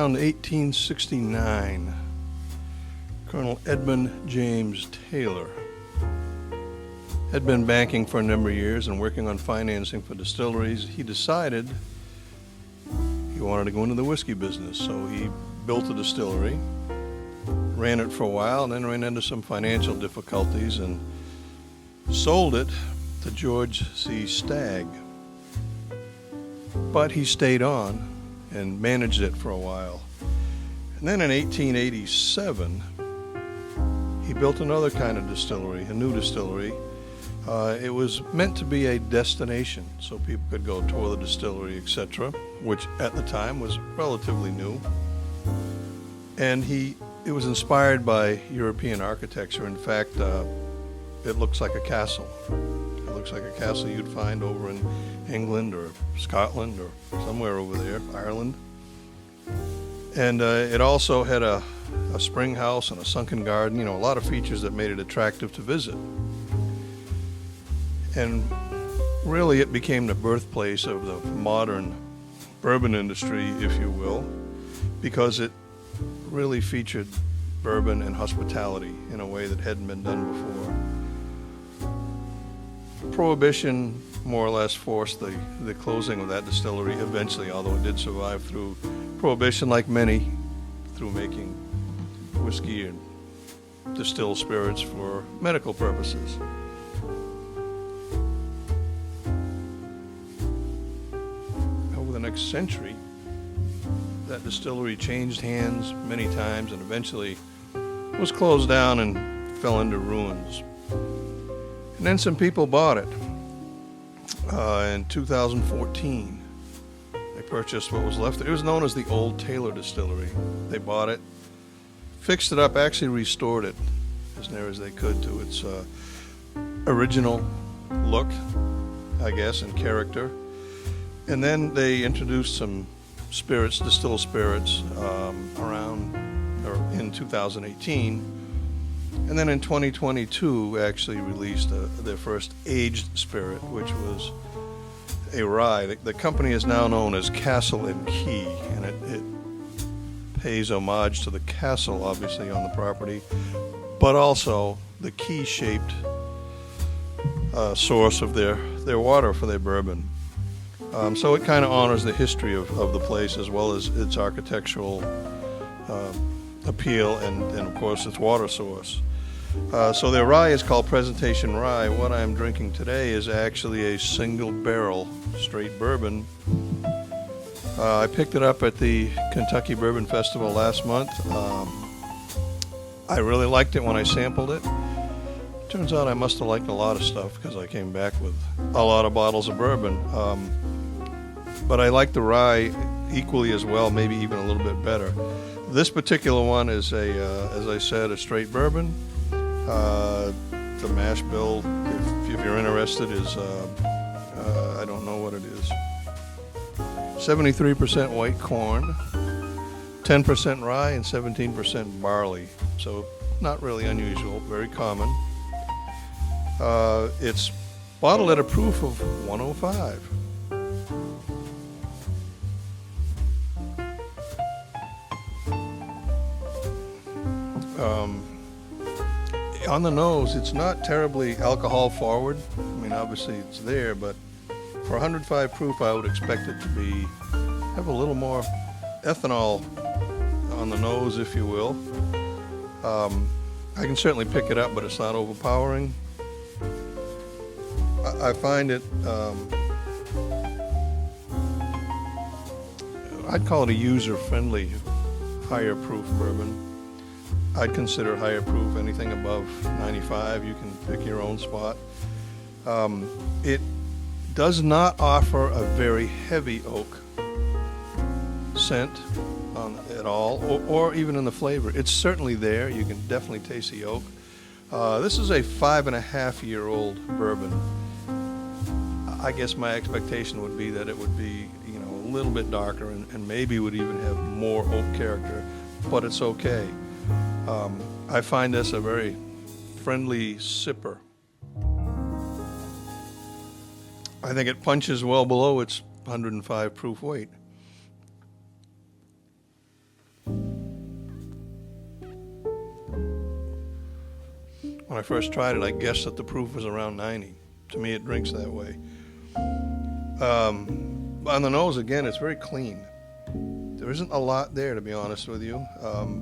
around 1869, Colonel Edmund James Taylor had been banking for a number of years and working on financing for distilleries. He decided he wanted to go into the whiskey business, so he built a distillery, ran it for a while, and then ran into some financial difficulties and sold it to George C. Stagg. But he stayed on and managed it for a while. And then in 1887, he built another kind of distillery, a new distillery. It was meant to be a destination, so people could go tour the distillery, etc., which at the time was relatively new. And it was inspired by European architecture. In fact, it looks like a castle. It looks like a castle you'd find over in England or Scotland or somewhere over there, Ireland. And it also had a spring house and a sunken garden, a lot of features that made it attractive to visit. And really it became the birthplace of the modern bourbon industry, if you will, because it really featured bourbon and hospitality in a way that hadn't been done before. Prohibition more or less forced the closing of that distillery eventually, although it did survive through Prohibition, like many, through making whiskey and distilled spirits for medical purposes. Over the next century, that distillery changed hands many times and eventually was closed down and fell into ruins. And then some people bought it. In 2014, they purchased what was left. It was known as the Old Taylor Distillery. They bought it, fixed it up, actually restored it as near as they could to its original look, I guess, and character. And then they introduced some spirits, distilled spirits, in 2018. And then in 2022, actually released their first aged spirit, which was a rye. The company is now known as Castle and Key, and it pays homage to the castle, obviously, on the property, but also the key-shaped source of their water for their bourbon. So it kind of honors the history of the place as well as its architectural appeal and of course its water source. So their rye is called Presentation Rye. What I'm drinking today is actually a single barrel straight bourbon. I picked it up at the Kentucky Bourbon Festival last month. I really liked it when I sampled it. Turns out I must have liked a lot of stuff because I came back with a lot of bottles of bourbon. But I like the rye equally as well, maybe even a little bit better. This particular one is as I said, a straight bourbon. The mash bill, if you're interested, is I don't know what it is. 73% white corn, 10% rye, and 17% barley. So not really unusual, very common. It's bottled at a proof of 105. On the nose, it's not terribly alcohol forward. I mean, obviously it's there, but for 105 proof, I would expect it to have a little more ethanol on the nose, if you will. I can certainly pick it up, but it's not overpowering. I find it, I'd call it a user-friendly, higher proof bourbon. I'd consider higher proof anything above 95. You can pick your own spot. It does not offer a very heavy oak scent at all, or even in the flavor. It's certainly there. You can definitely taste the oak. This is a 5.5-year-old bourbon. I guess my expectation would be that it would be, a little bit darker and maybe would even have more oak character, but it's okay. I find this a very friendly sipper. I think it punches well below its 105 proof weight. when I first tried it, I guessed that the proof was around 90. To me, it drinks that way. On the nose, again, it's very clean. There isn't a lot there, to be honest with you.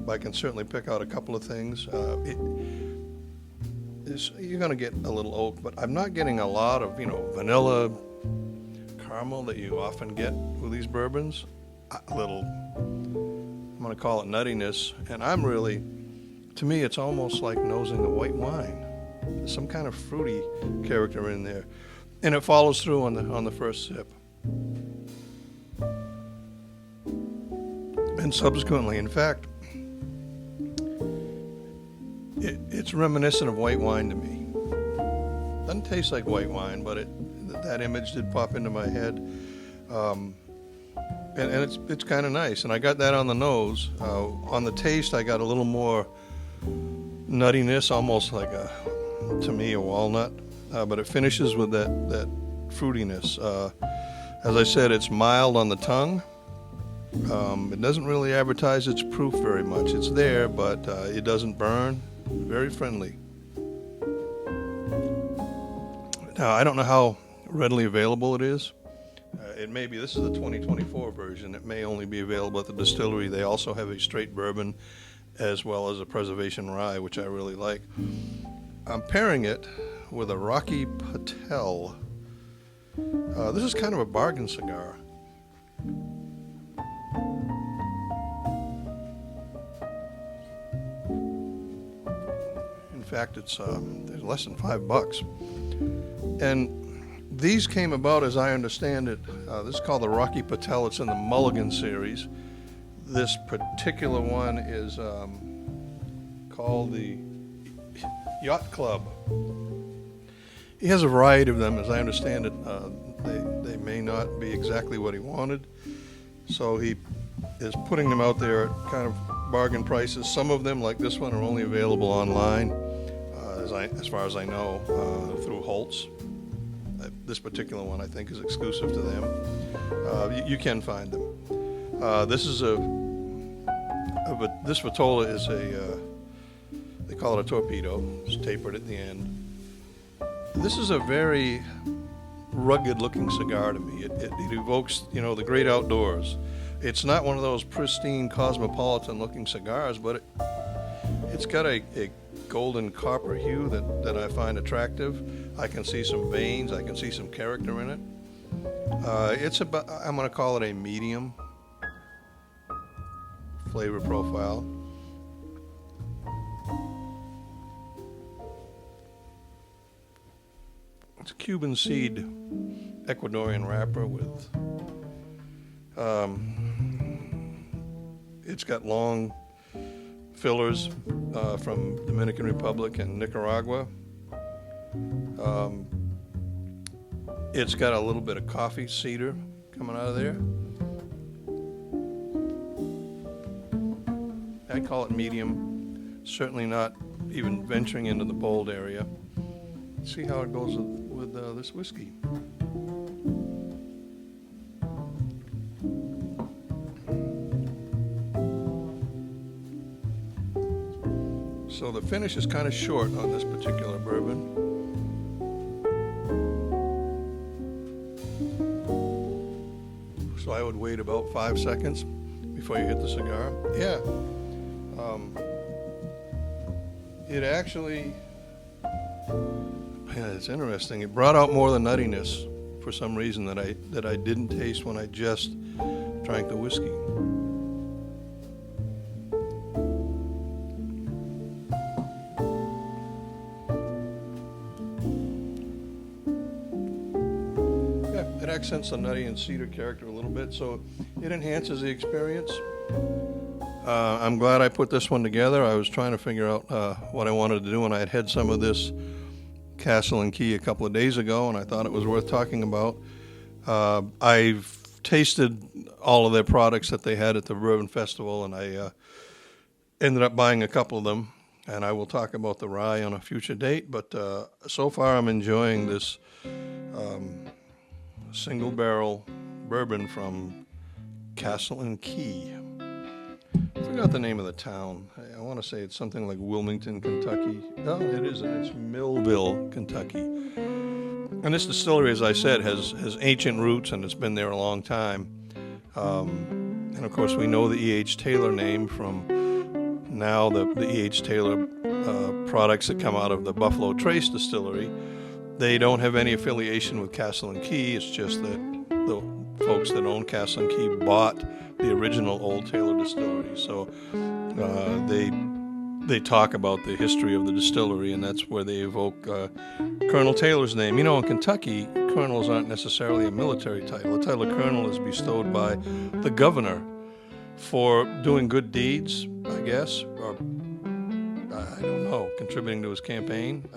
I can certainly pick out a couple of things. You're going to get a little oak, but I'm not getting a lot of, vanilla caramel that you often get with these bourbons. A little, I'm going to call it nuttiness, and to me, it's almost like nosing a white wine. There's some kind of fruity character in there, and it follows through on the first sip. And subsequently, in fact, it's reminiscent of white wine to me. Doesn't taste like white wine, but that image did pop into my head, and it's kind of nice. And I got that on the nose. On the taste, I got a little more nuttiness, almost like to me, a walnut. But it finishes with that fruitiness. As I said, it's mild on the tongue. It doesn't really advertise its proof very much. It's there, but it doesn't burn. Very friendly. Now, I don't know how readily available it is. It may be, this is the 2024 version. It may only be available at the distillery. They also have a straight bourbon as well as a preservation rye, which I really like. I'm pairing it with a Rocky Patel. This is kind of a bargain cigar. In fact, it's less than $5. And these came about, as I understand it, this is called the Rocky Patel. It's in the Mulligan series. This particular one is called the Yacht Club. He has a variety of them, as I understand it. They may not be exactly what he wanted, so he is putting them out there at kind of bargain prices. Some of them, like this one, are only available online, as far as I know, through Holtz. This particular one, I think, is exclusive to them. You can find them. This Vitola is they call it a torpedo. It's tapered at the end. This is a very rugged-looking cigar to me. It evokes, the great outdoors. It's not one of those pristine, cosmopolitan-looking cigars, but it's got a golden copper hue that I find attractive. I can see some veins. I can see some character in it. I'm going to call it a medium flavor profile. It's a Cuban seed Ecuadorian wrapper with, it's got long fillers from Dominican Republic and Nicaragua. It's got a little bit of coffee cedar coming out of there. I call it medium, certainly not even venturing into the bold area. See how it goes with this whiskey. So the finish is kind of short on this particular bourbon. So I would wait about 5 seconds before you hit the cigar. Yeah. It actually, it's interesting. It brought out more the nuttiness for some reason that I didn't taste when I just drank the whiskey. Yeah, it accents the nutty and cedar character a little bit, so it enhances the experience. I'm glad I put this one together. I was trying to figure out what I wanted to do, and I had some of this Castle and Key a couple of days ago, and I thought it was worth talking about. I've tasted all of their products that they had at the Bourbon Festival, and I ended up buying a couple of them, and I will talk about the rye on a future date. But so far, I'm enjoying this single barrel bourbon from Castle and Key. forgot the name of the town. I want to say it's something like Wilmington, Kentucky. No, it isn't. It's Millville, Kentucky. And this distillery, as I said, has ancient roots, and it's been there a long time. And of course, we know the E.H. Taylor name from now the E.H. Taylor products that come out of the Buffalo Trace distillery. They don't have any affiliation with Castle and Key. It's just that the folks that own Castle and Key bought the original Old Taylor distillery. So they talk about the history of the distillery, and that's where they evoke Colonel Taylor's name. You know, in Kentucky, colonels aren't necessarily a military title. The title of colonel is bestowed by the governor for doing good deeds, I guess, or I don't know, contributing to his campaign.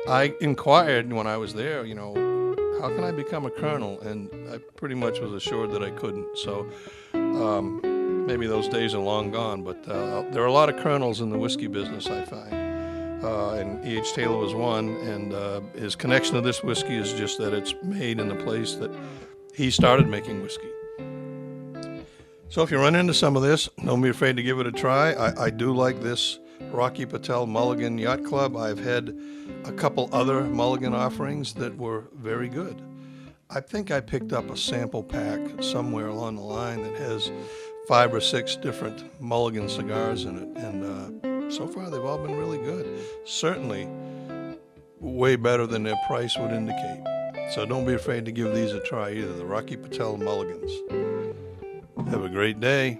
I inquired when I was there, you know, how can I become a colonel? And I pretty much was assured that I couldn't. So maybe those days are long gone, but there are a lot of colonels in the whiskey business, I find. And E.H. Taylor was one, and his connection to this whiskey is just that it's made in the place that he started making whiskey. So if you run into some of this, don't be afraid to give it a try. I do like this Rocky Patel Mulligan Yacht Club. I've had a couple other Mulligan offerings that were very good. I think I picked up a sample pack somewhere along the line that has 5 or 6 different Mulligan cigars in it, and so far they've all been really good. Certainly way better than their price would indicate. So don't be afraid to give these a try either, the Rocky Patel Mulligans. Have a great day.